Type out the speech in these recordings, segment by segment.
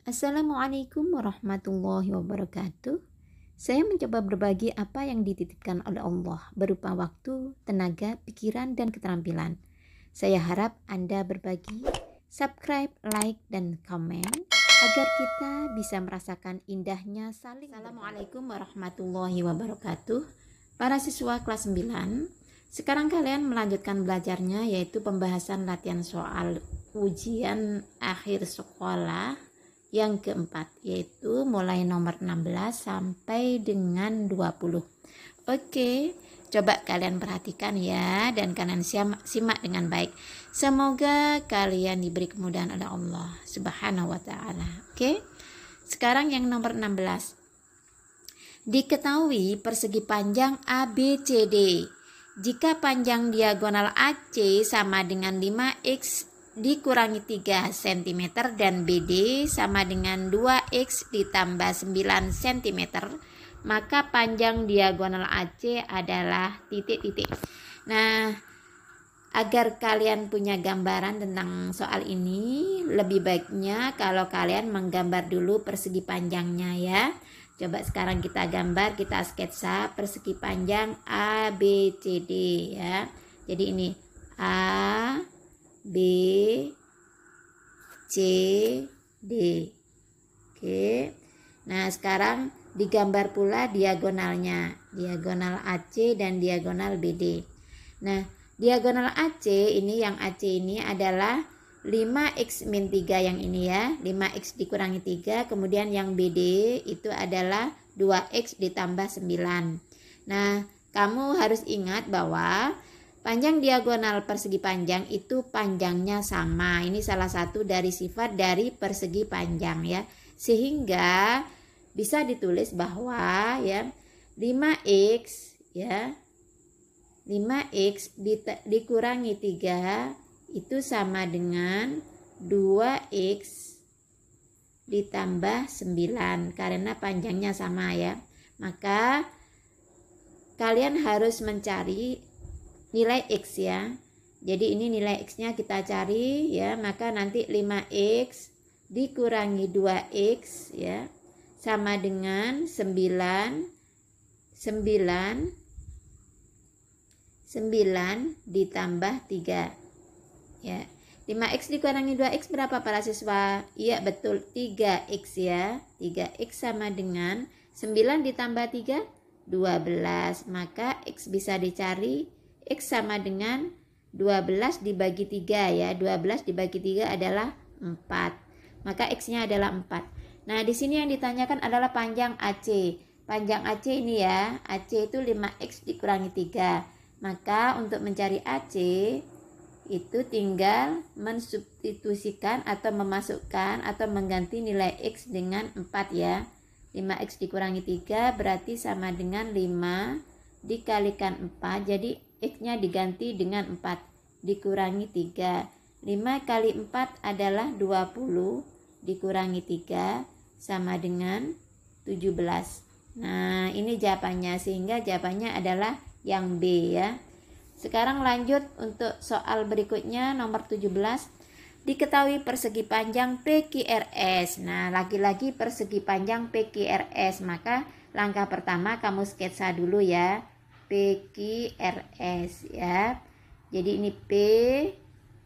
Assalamualaikum warahmatullahi wabarakatuh. Saya mencoba berbagi apa yang dititipkan oleh Allah berupa waktu, tenaga, pikiran, dan keterampilan. Saya harap Anda berbagi, subscribe, like, dan komen agar kita bisa merasakan indahnya saling. Assalamualaikum warahmatullahi wabarakatuh. Para siswa kelas 9, sekarang kalian melanjutkan belajarnya, yaitu pembahasan latihan soal ujian akhir sekolah yang keempat, yaitu mulai nomor 16 sampai dengan 20. Oke, coba kalian perhatikan ya, dan kalian simak dengan baik. Semoga kalian diberi kemudahan oleh Allah Subhanahu wa ta'ala. Oke, sekarang yang nomor 16. Diketahui persegi panjang ABCD. Jika panjang diagonal AC sama dengan 5x dikurangi 3 cm dan BD sama dengan 2x ditambah 9 cm, maka panjang diagonal AC adalah titik-titik. Nah, agar kalian punya gambaran tentang soal ini, lebih baiknya kalau kalian menggambar dulu persegi panjangnya ya. Coba sekarang kita gambar, kita sketsa persegi panjang ABCD ya. Jadi ini A, B, C, D. Oke. Nah, sekarang digambar pula diagonalnya. Diagonal AC dan diagonal BD. Nah, diagonal AC ini, yang AC ini adalah 5x min 3 yang ini ya. 5x dikurangi 3. Kemudian yang BD itu adalah 2x ditambah 9. Nah, kamu harus ingat bahwa panjang diagonal persegi panjang itu panjangnya sama. Ini salah satu dari sifat dari persegi panjang ya. Sehingga bisa ditulis bahwa ya 5x ya 5x dikurangi 3 itu sama dengan 2x ditambah 9 karena panjangnya sama ya. Maka kalian harus mencari nilai x ya. Jadi ini nilai x-nya kita cari ya, maka nanti 5x dikurangi 2x ya sama dengan 9 ditambah 3 ya. 5x dikurangi 2x berapa para siswa? Iya betul, 3x ya. 3x sama dengan 9 ditambah 3 12. Maka x bisa dicari, x sama dengan 12 dibagi 3 ya. 12 dibagi 3 adalah 4. Maka x-nya adalah 4. Nah, di sini yang ditanyakan adalah panjang AC. Panjang AC ini ya, AC itu 5x dikurangi 3. Maka untuk mencari AC itu tinggal mensubstitusikan atau memasukkan atau mengganti nilai x dengan 4 ya. 5x dikurangi 3 berarti sama dengan 5 dikalikan 4. Jadi x-nya diganti dengan 4 dikurangi 3. 5 kali 4 adalah 20 dikurangi 3 sama dengan 17. Nah, ini jawabannya, sehingga jawabannya adalah yang B ya. Sekarang lanjut untuk soal berikutnya nomor 17. Diketahui persegi panjang PQRS. Nah, lagi-lagi persegi panjang PQRS, maka langkah pertama kamu sketsa dulu ya. PQRS ya. Jadi ini PQRS.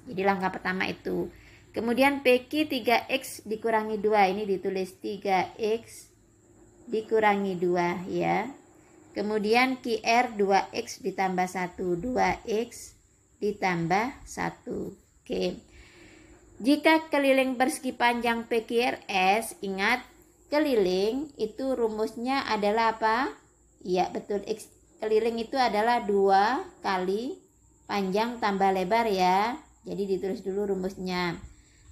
Jadi langkah pertama itu. Kemudian PQ 3x dikurangi 2. Ini ditulis 3x dikurangi 2 ya. Kemudian QR 2x ditambah 1. 2x ditambah 1. Oke. Jika keliling persegi panjang PQRS, ingat keliling itu rumusnya adalah apa? Iya betul, x keliling itu adalah 2 kali panjang tambah lebar ya. Jadi ditulis dulu rumusnya.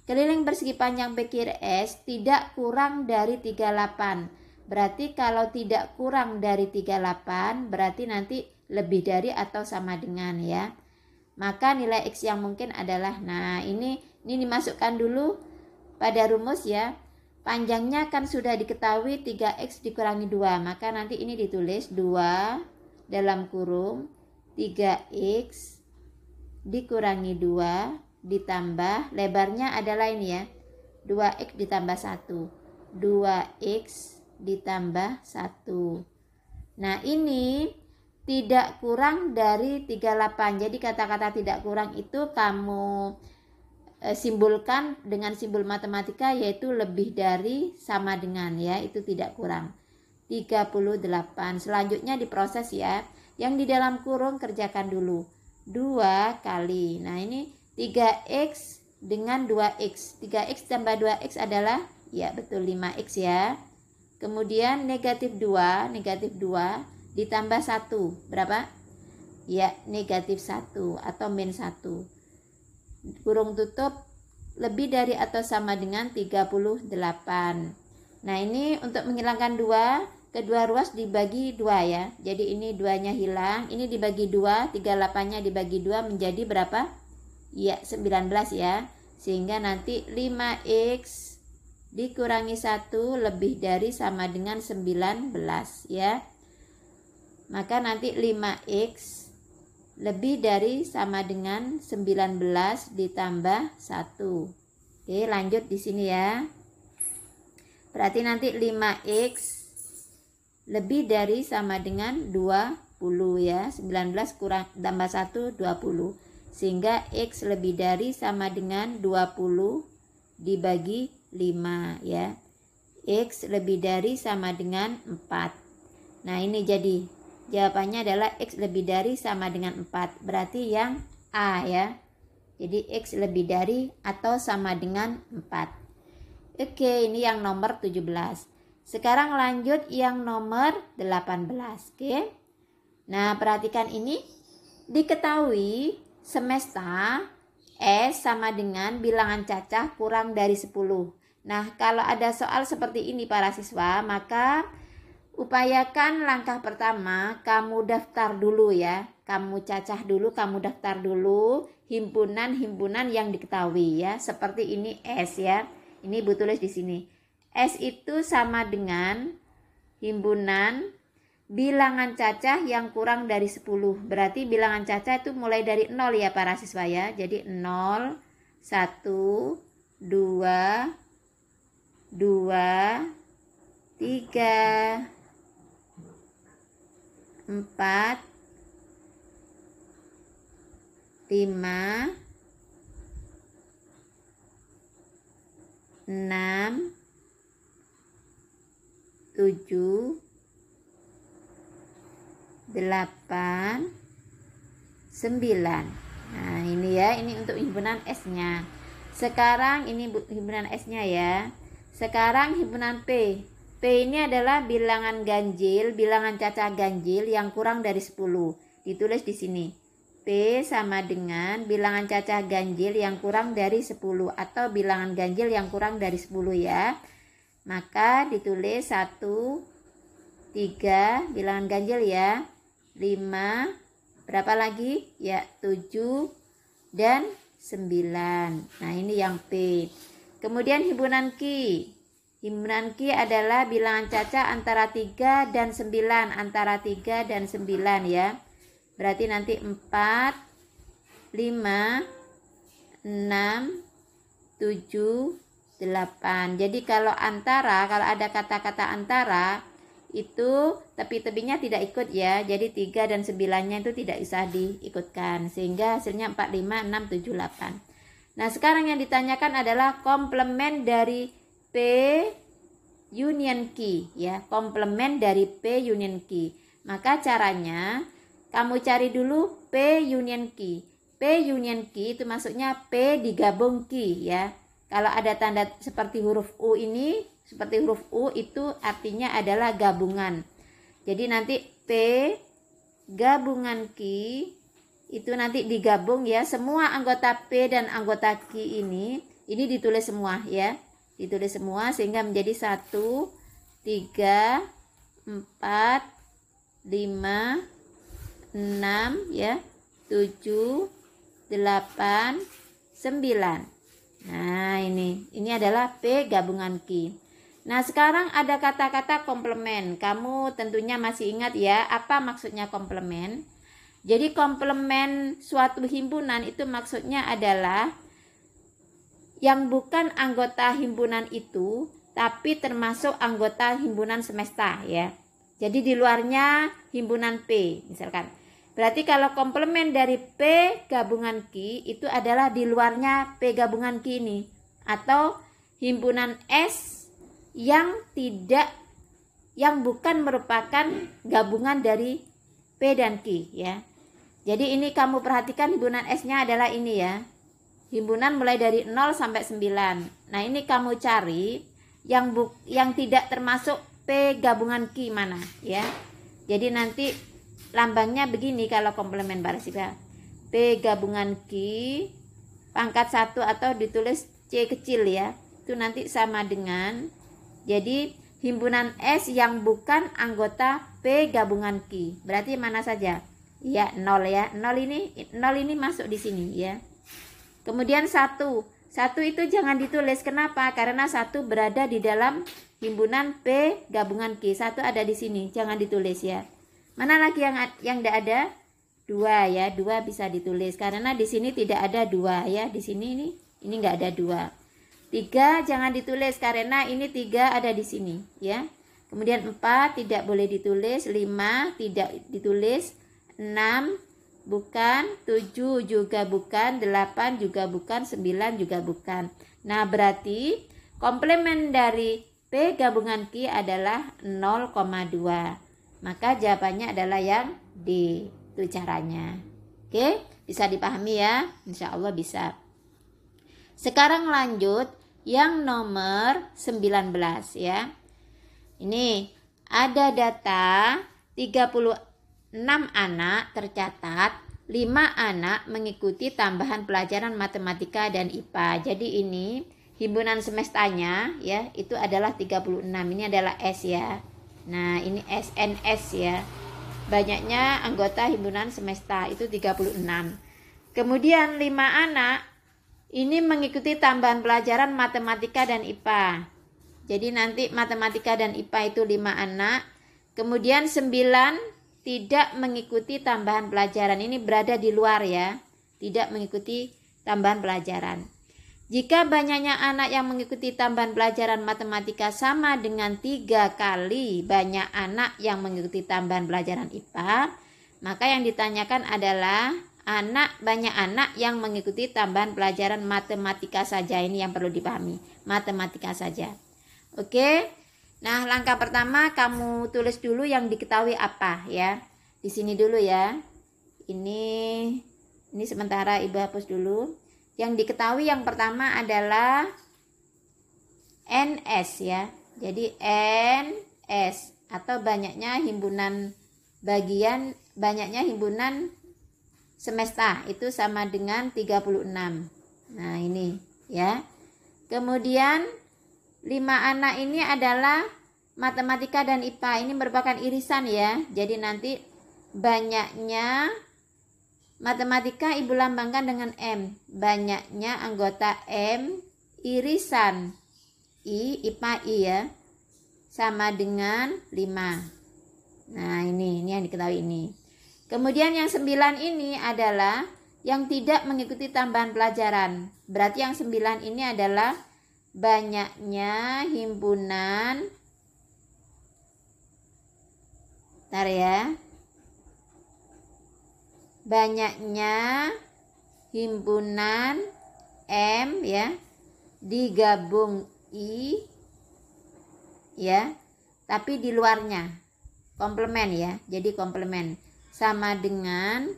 Keliling persegi panjang PQRS tidak kurang dari 38. Berarti kalau tidak kurang dari 38 berarti nanti lebih dari atau sama dengan ya. Maka nilai x yang mungkin adalah, nah ini dimasukkan dulu pada rumus ya. Panjangnya kan sudah diketahui 3x dikurangi 2. Maka nanti ini ditulis 2 dalam kurung 3x dikurangi 2 ditambah, lebarnya adalah ini ya, 2X ditambah 1. 2X ditambah 1. Nah ini tidak kurang dari 38. Jadi kata-kata tidak kurang itu kamu simbolkan dengan simbol matematika, yaitu lebih dari, sama dengan ya, itu tidak kurang. 38. Selanjutnya diproses ya. Yang di dalam kurung kerjakan dulu. 2 kali. Nah ini 3X dengan 2X. 3X tambah 2X adalah, ya betul, 5X ya. Kemudian negatif 2 ditambah 1. Berapa? Ya, negatif 1 atau min 1. Kurung tutup lebih dari atau sama dengan 38. Nah ini untuk menghilangkan 2, kedua ruas dibagi 2 ya. Jadi ini 2-nya hilang, ini dibagi 2, 38-nya dibagi 2 menjadi berapa? Ya 19 ya. Sehingga nanti 5X dikurangi 1 lebih dari sama dengan 19 ya. Maka nanti 5X lebih dari sama dengan 19 ditambah 1. Oke, lanjut di sini ya. Berarti nanti 5X lebih dari sama dengan 20 ya. 19 kurang tambah 1, 20. Sehingga X lebih dari sama dengan 20 dibagi 5 ya. X lebih dari sama dengan 4. Nah ini jadi jawabannya adalah X lebih dari sama dengan 4. Berarti yang A ya. Jadi X lebih dari atau sama dengan 4. Oke, ini yang nomor 17. Sekarang lanjut yang nomor 18. Oke. Nah perhatikan ini. Diketahui semesta S sama dengan bilangan cacah kurang dari 10. Nah kalau ada soal seperti ini para siswa, maka upayakan langkah pertama kamu daftar dulu ya. Kamu cacah dulu, kamu daftar dulu himpunan-himpunan yang diketahui ya. Seperti ini S ya. Ini Bu tulis di sini. S itu sama dengan himpunan bilangan cacah yang kurang dari 10. Berarti bilangan cacah itu mulai dari 0 ya para siswa ya. Jadi 0, 1, 2, 3, 4, 5, 6, 7, 8, 9. Nah ini ya, ini untuk himpunan S-nya. Sekarang ini himpunan S-nya ya. Sekarang himpunan P. P ini adalah bilangan ganjil, bilangan cacah ganjil yang kurang dari 10. Ditulis di sini. P sama dengan bilangan cacah ganjil yang kurang dari 10 atau bilangan ganjil yang kurang dari 10 ya. Maka ditulis 1, 3 bilangan ganjil ya. 5, berapa lagi? Ya 7 dan 9. Nah ini yang P. Kemudian himpunan Q. Himpunan Q adalah bilangan cacah antara 3 dan 9. Antara 3 dan 9 ya. Berarti nanti 4, 5, 6, 7, 8. Jadi kalau antara, kalau ada kata-kata antara itu tepi-tepinya tidak ikut ya. Jadi 3 dan 9-nya itu tidak bisa diikutkan. Sehingga hasilnya 4, 5, 6, 7, 8. Nah sekarang yang ditanyakan adalah komplement dari P union Q ya. Komplement dari P union Q. Maka caranya kamu cari dulu P union Q. P union Q itu maksudnya P digabung Q ya. Kalau ada tanda seperti huruf U ini, seperti huruf U itu artinya adalah gabungan. Jadi nanti P gabungan Q itu nanti digabung ya. Semua anggota P dan anggota Q ini ditulis semua ya. Ditulis semua sehingga menjadi 1, 3, 4, 5, 6 ya, 7, 8, 9. Nah ini adalah P gabungan Q. Nah sekarang ada kata-kata komplement. Kamu tentunya masih ingat ya apa maksudnya komplement. Jadi komplement suatu himpunan itu maksudnya adalah yang bukan anggota himpunan itu tapi termasuk anggota himpunan semesta ya. Jadi di luarnya himpunan P misalkan. Berarti kalau komplement dari P gabungan Q itu adalah di luarnya P gabungan Q ini, atau himpunan S yang bukan merupakan gabungan dari P dan Q ya. Jadi ini kamu perhatikan himpunan S-nya adalah ini ya. Himpunan mulai dari 0 sampai 9. Nah, ini kamu cari yang tidak termasuk P gabungan Q mana ya. Jadi nanti lambangnya begini kalau komplement Parasiba. P gabungan Q pangkat 1 atau ditulis C kecil ya. Itu nanti sama dengan, jadi himpunan S yang bukan anggota P gabungan Q. Berarti mana saja? Ya, 0 ya. 0 ini masuk di sini ya. Kemudian 1. 1 itu jangan ditulis. Kenapa? Karena 1 berada di dalam himpunan P gabungan Q. 1 ada di sini, jangan ditulis ya. Mana lagi yang tidak ada? 2 ya, 2 bisa ditulis karena di sini tidak ada 2 ya. Di sini ini enggak ada 2. 3 jangan ditulis karena ini 3 ada di sini ya. Kemudian 4 tidak boleh ditulis, 5 tidak ditulis, 6 bukan, 7 juga bukan, 8 juga bukan, 9 juga bukan. Nah, berarti komplement dari P gabungan Q adalah 0,2. Maka jawabannya adalah yang D. Itu caranya. Oke, bisa dipahami ya? Insya Allah bisa. Sekarang lanjut yang nomor 19 ya. Ini ada data 36 anak tercatat, 5 anak mengikuti tambahan pelajaran matematika dan IPA. Jadi ini himpunan semestanya ya, itu adalah 36. Ini adalah S ya. Nah, ini SNS ya. Banyaknya anggota himpunan semesta itu 36. Kemudian 5 anak ini mengikuti tambahan pelajaran matematika dan IPA. Jadi nanti matematika dan IPA itu 5 anak. Kemudian 9 tidak mengikuti tambahan pelajaran. Ini berada di luar ya. Tidak mengikuti tambahan pelajaran. Jika banyaknya anak yang mengikuti tambahan pelajaran matematika sama dengan 3 kali banyak anak yang mengikuti tambahan pelajaran IPA, maka yang ditanyakan adalah banyak anak yang mengikuti tambahan pelajaran matematika saja. Ini yang perlu dipahami, matematika saja. Oke. Nah, langkah pertama kamu tulis dulu yang diketahui apa ya. Di sini dulu ya. Ini sementara Ibu hapus dulu. Yang diketahui yang pertama adalah NS ya. Jadi NS atau banyaknya himpunan semesta itu sama dengan 36. Nah, ini ya. Kemudian 5 anak ini adalah matematika dan IPA. Ini merupakan irisan ya. Jadi nanti banyaknya matematika Ibu lambangkan dengan M. Banyaknya anggota M irisan IPA I ya. Sama dengan 5. Nah, ini yang diketahui ini. Kemudian yang 9 ini adalah yang tidak mengikuti tambahan pelajaran. Berarti yang 9 ini adalah banyaknya himpunan banyaknya himpunan M ya digabung I ya, tapi di luarnya komplement ya. Jadi komplement sama dengan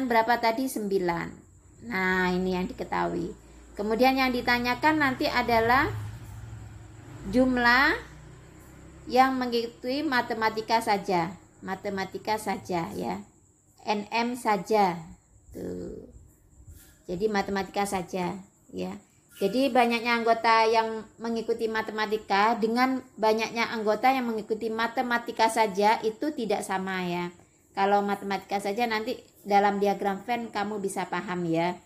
berapa tadi? 9. Nah, ini yang diketahui. Kemudian yang ditanyakan nanti adalah jumlah yang mengikuti matematika saja ya. NM saja tuh. Jadi matematika saja ya. Jadi banyaknya anggota yang mengikuti matematika dengan banyaknya anggota yang mengikuti matematika saja itu tidak sama ya. Kalau matematika saja nanti dalam diagram Venn kamu bisa paham ya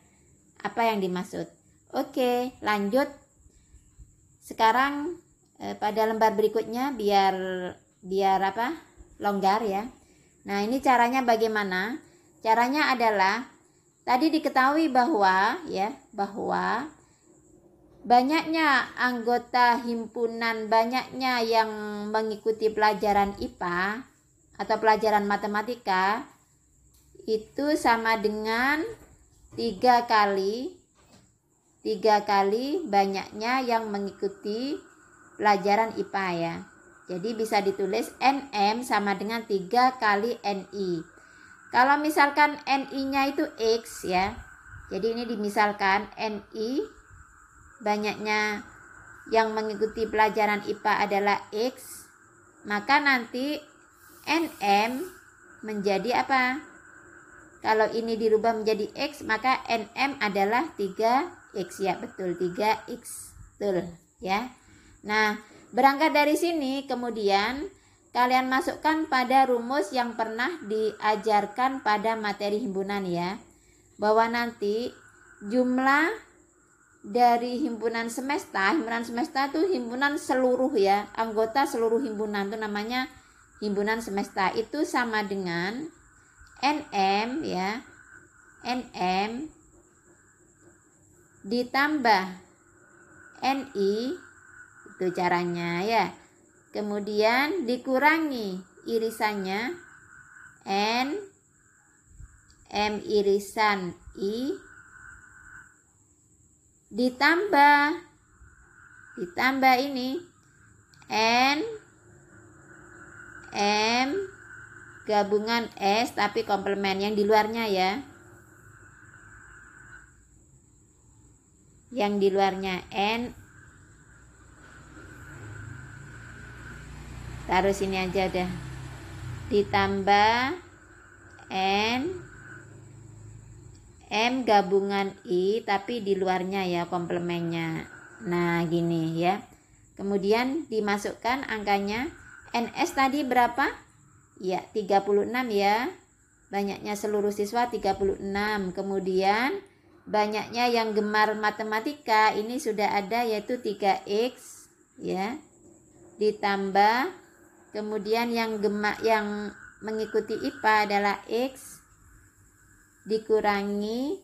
apa yang dimaksud. Oke, lanjut. Sekarang pada lembar berikutnya biar longgar ya. Nah, ini caranya bagaimana? Caranya adalah tadi diketahui bahwa banyaknya anggota himpunan, banyaknya yang mengikuti pelajaran IPA atau pelajaran matematika itu sama dengan 3 kali banyaknya yang mengikuti pelajaran IPA ya. Jadi bisa ditulis NM sama dengan 3 kali NI. Kalau misalkan NI-nya itu X ya. Jadi ini dimisalkan NI banyaknya yang mengikuti pelajaran IPA adalah X. Maka nanti NM menjadi apa? Kalau ini dirubah menjadi X, maka NM adalah 3X ya, betul, 3X. Betul ya. Nah, berangkat dari sini kemudian kalian masukkan pada rumus yang pernah diajarkan pada materi himpunan ya. Bahwa nanti jumlah dari himpunan semesta itu himpunan seluruh ya, anggota seluruh himpunan itu namanya himpunan semesta, itu sama dengan NM ya, NM ditambah NI, itu caranya ya. Kemudian dikurangi irisannya N M irisan I ditambah ini N M gabungan S tapi komplement yang di luarnya ya. Yang di luarnya N, taruh sini aja dah, ditambah N M gabungan I tapi di luarnya ya komplemennya. Nah gini ya. Kemudian dimasukkan angkanya. NS tadi berapa? Ya 36 ya. Banyaknya seluruh siswa 36. Kemudian banyaknya yang gemar matematika ini sudah ada yaitu 3X ya. Ditambah kemudian yang mengikuti IPA adalah X dikurangi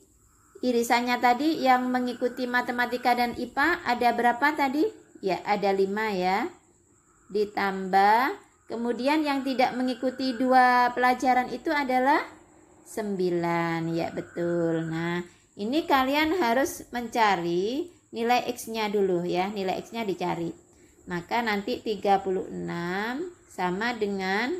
irisannya tadi yang mengikuti matematika dan IPA ada berapa tadi? Ya ada 5 ya. Ditambah kemudian yang tidak mengikuti 2 pelajaran itu adalah 9 ya, betul. Nah ini kalian harus mencari nilai X-nya dulu ya, nilai X-nya dicari. Maka nanti 36 sama dengan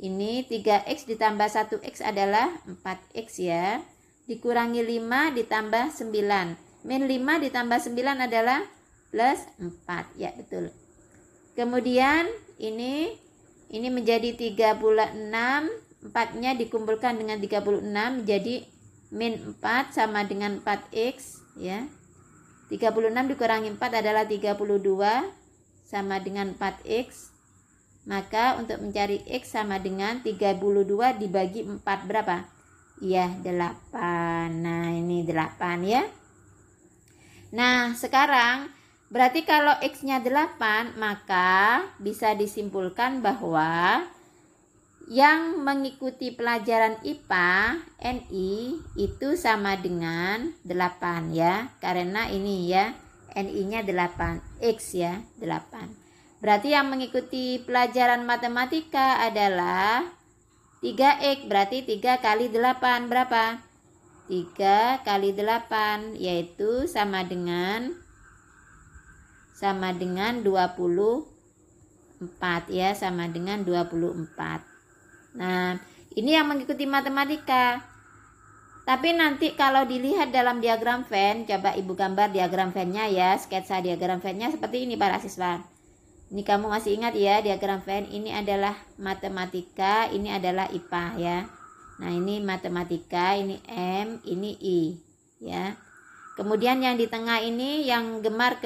ini 3X ditambah 1X adalah 4X ya. Dikurangi 5 ditambah 9. Min 5 ditambah 9 adalah plus 4 ya, betul. Kemudian ini menjadi 36, 4-nya dikumpulkan dengan 36 menjadi min 4 sama dengan 4X ya. 36 dikurangi 4 adalah 32 sama dengan 4X. Maka untuk mencari X sama dengan 32 dibagi 4 berapa? Iya 8. Nah ini 8 ya. Nah sekarang berarti kalau X-nya 8 maka bisa disimpulkan bahwa yang mengikuti pelajaran IPA NI itu sama dengan 8 ya. Karena ini ya NI-nya 8, X ya 8. Berarti yang mengikuti pelajaran matematika adalah 3X, berarti 3 kali 8 berapa? 3 kali 8 yaitu sama dengan 24 ya, sama dengan 24. Nah, ini yang mengikuti matematika. Tapi nanti kalau dilihat dalam diagram Venn, coba Ibu gambar diagram Venn-nya ya, sketsa diagram Venn-nya seperti ini para siswa. Ini kamu masih ingat ya diagram Venn, ini adalah matematika, ini adalah IPA ya. Nah ini matematika, ini M, ini I ya. Kemudian yang di tengah ini yang gemar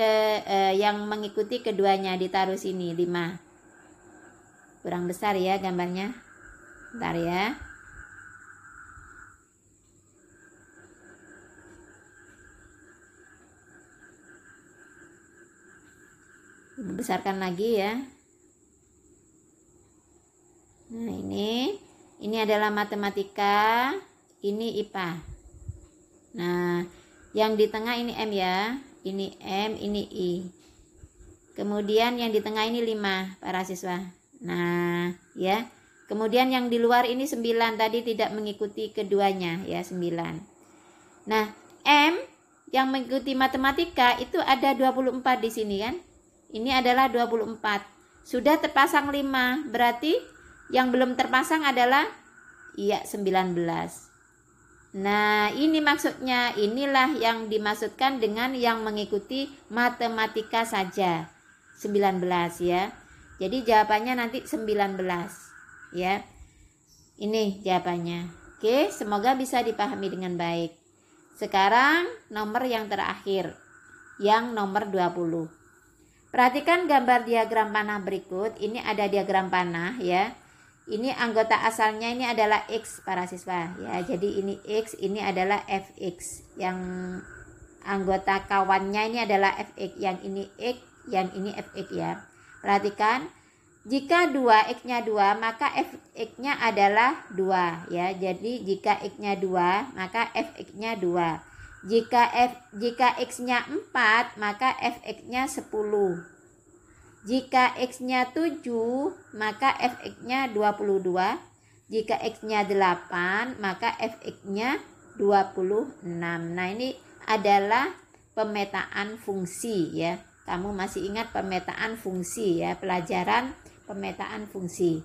yang mengikuti keduanya ditaruh sini 5. Kurang besar ya gambarnya. Bentar ya. Besarkan lagi ya. Nah ini adalah matematika, ini IPA. Nah yang di tengah ini M ya, ini M, ini I. Kemudian yang di tengah ini 5 para siswa. Nah, ya. Kemudian yang di luar ini 9, tadi tidak mengikuti keduanya, ya, 9. Nah, M yang mengikuti matematika itu ada 24 di sini kan. Ini adalah 24. Sudah terpasang 5, berarti yang belum terpasang adalah 19. Nah, ini maksudnya, inilah yang dimaksudkan dengan yang mengikuti matematika saja. 19 ya. Jadi jawabannya nanti 19 ya. Ini jawabannya. Oke, semoga bisa dipahami dengan baik. Sekarang nomor yang terakhir, yang nomor 20. Perhatikan gambar diagram panah berikut. Ini ada diagram panah ya. Ini anggota asalnya ini adalah X para siswa ya. Jadi ini X, ini adalah Fx. Yang anggota kawannya ini adalah Fx. Yang ini X, yang ini Fx ya. Perhatikan, jika 2X-nya 2, maka Fx-nya adalah 2 ya. Jadi jika X-nya 2, maka Fx-nya 2. Jika X-nya 4, maka Fx-nya 10. Jika X-nya 7, maka Fx-nya 22. Jika X-nya 8, maka Fx-nya 26. Nah, ini adalah pemetaan fungsi ya. Kamu masih ingat pemetaan fungsi ya, pelajaran pemetaan fungsi.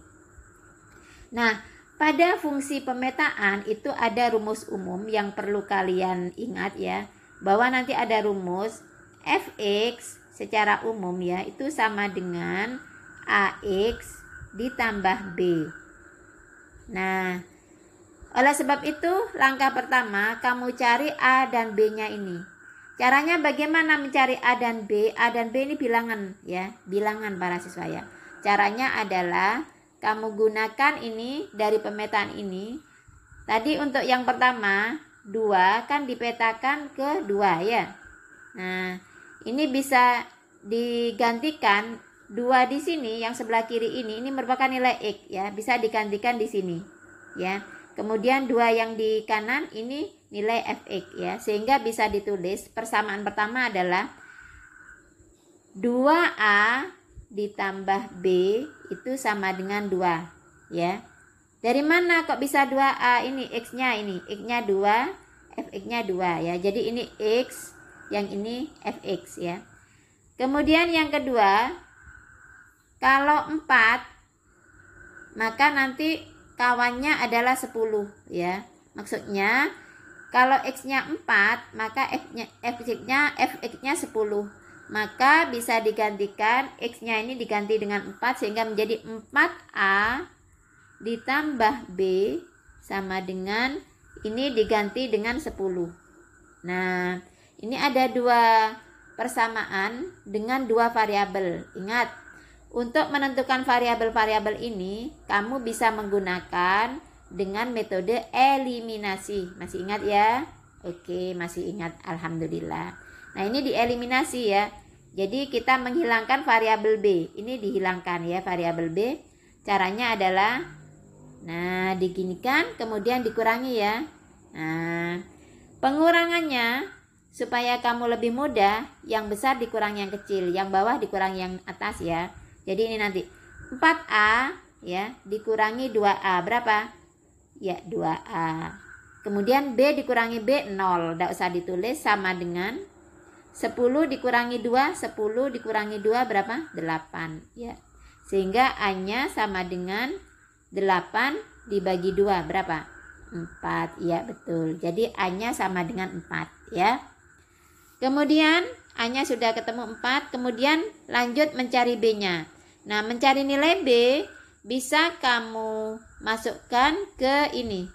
Nah, pada fungsi pemetaan itu ada rumus umum yang perlu kalian ingat ya. Bahwa nanti ada rumus Fx secara umum ya, itu sama dengan AX ditambah B. Nah, oleh sebab itu langkah pertama kamu cari A dan B-nya ini. Caranya bagaimana mencari A dan B? A dan B ini bilangan ya, bilangan para siswa ya. Caranya adalah kamu gunakan ini dari pemetaan ini. Tadi untuk yang pertama 2 kan dipetakan ke 2 ya. Nah, ini bisa digantikan 2 di sini yang sebelah kiri ini merupakan nilai X ya, bisa digantikan di sini ya. Kemudian 2 yang di kanan ini nilai Fx ya, sehingga bisa ditulis persamaan pertama adalah 2A ditambah B itu sama dengan 2 ya. Dari mana kok bisa 2A? Ini X-nya, ini X-nya 2, Fx-nya 2 ya. Jadi ini X, yang ini Fx ya. Kemudian yang kedua, kalau 4, maka nanti kawannya adalah 10 ya. Maksudnya kalau X-nya 4, maka Fx-nya 10. Maka bisa digantikan, X-nya ini diganti dengan 4 sehingga menjadi 4A ditambah B sama dengan ini diganti dengan 10. Nah, ini ada 2 persamaan dengan 2 variabel. Ingat, untuk menentukan variabel-variabel ini kamu bisa menggunakan dengan metode eliminasi. Masih ingat ya? Oke, masih ingat, alhamdulillah. Nah, ini dieliminasi ya. Jadi kita menghilangkan variabel B. Ini dihilangkan ya variabel B. Caranya adalah diginikan kemudian dikurangi ya. Nah, pengurangannya supaya kamu lebih mudah, yang besar dikurangi yang kecil, yang bawah dikurangi yang atas ya. Jadi ini nanti 4A ya dikurangi 2A berapa? Ya 2A. Kemudian B dikurangi B 0, tidak usah ditulis, sama dengan 10 dikurangi 2, 10 dikurangi 2 berapa? 8 ya. Sehingga A-nya sama dengan 8 dibagi 2 berapa? 4 ya, betul. Jadi A-nya sama dengan 4 ya. Kemudian A-nya sudah ketemu 4, kemudian lanjut mencari B-nya. Nah, mencari nilai B bisa kamu masukkan ke ini,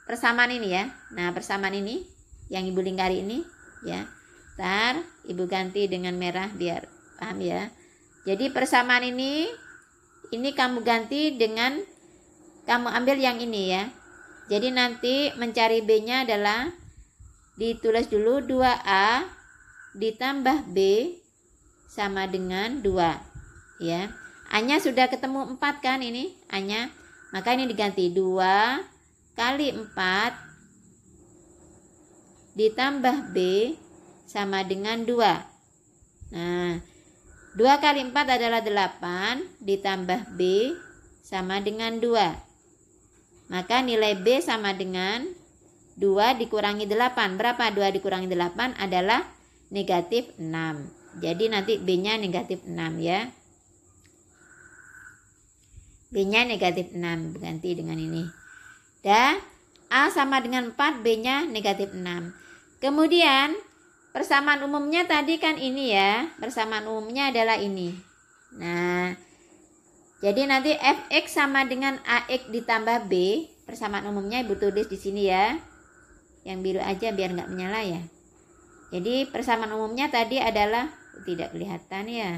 persamaan ini ya. Nah, persamaan ini yang Ibu lingkari ini ya. Ntar Ibu ganti dengan merah biar paham ya. Jadi persamaan ini kamu ganti dengan, kamu ambil yang ini ya. Jadi nanti mencari B-nya adalah ditulis dulu 2A ditambah B sama dengan 2 ya. A-nya sudah ketemu 4 kan ini A-nya, maka ini diganti 2 kali 4 ditambah B sama dengan 2. Nah, 2 kali 4 adalah 8, ditambah B sama dengan 2. Maka nilai B sama dengan 2 dikurangi 8. Berapa 2 dikurangi 8? Adalah negatif 6. Jadi nanti B-nya negatif 6 ya. B-nya negatif 6. Ganti dengan ini. Dan A sama dengan 4, B-nya negatif 6. Kemudian persamaan umumnya tadi kan ini ya. Persamaan umumnya adalah ini. Nah, jadi nanti Fx sama dengan Ax ditambah B. Persamaan umumnya Ibu tulis di sini ya. Yang biru aja biar nggak menyala ya. Jadi persamaan umumnya tadi adalah, tidak kelihatan ya.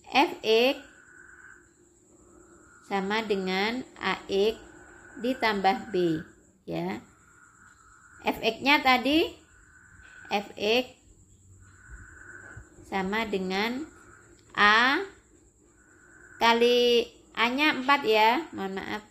Fx sama dengan Ax ditambah B ya. Fx-nya tadi Fx sama dengan A kali A-nya 4 ya, mohon maaf.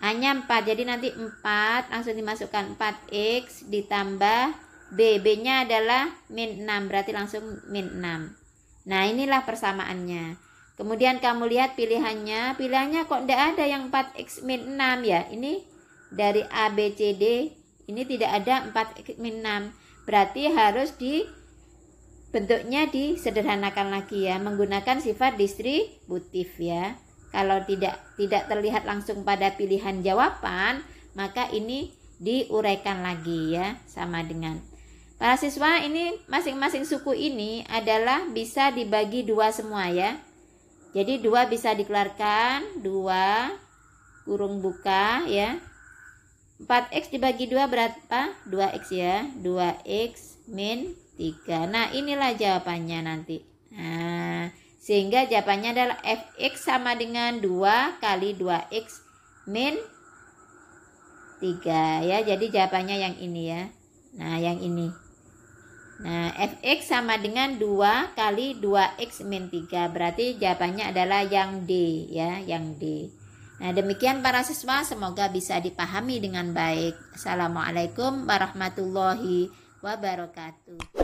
A-nya 4, jadi nanti 4 langsung dimasukkan 4x ditambah B. B-nya adalah min 6, berarti langsung min 6. Nah, inilah persamaannya. Kemudian kamu lihat pilihannya kok tidak ada yang 4x min 6 ya. Ini dari A, B, C, D, ini tidak ada 4x min 6. Berarti harus bentuknya disederhanakan lagi ya, menggunakan sifat distributif ya. Kalau tidak terlihat langsung pada pilihan jawaban, maka ini diuraikan lagi ya, sama dengan. Para siswa, ini masing-masing suku ini adalah bisa dibagi 2 semua ya. Jadi 2 bisa dikeluarkan, 2 kurung buka ya. 4x dibagi 2 berapa? 2x ya, 2x min 3. Nah, inilah jawabannya nanti. Nah, sehingga jawabannya adalah Fx sama dengan 2 kali 2x min 3 ya. Jadi jawabannya yang ini ya. Nah, yang ini. Nah, Fx sama dengan 2 kali 2x min 3. Berarti jawabannya adalah yang D ya, yang D. Nah, demikian para siswa, semoga bisa dipahami dengan baik. Assalamualaikum warahmatullahi wabarakatuh.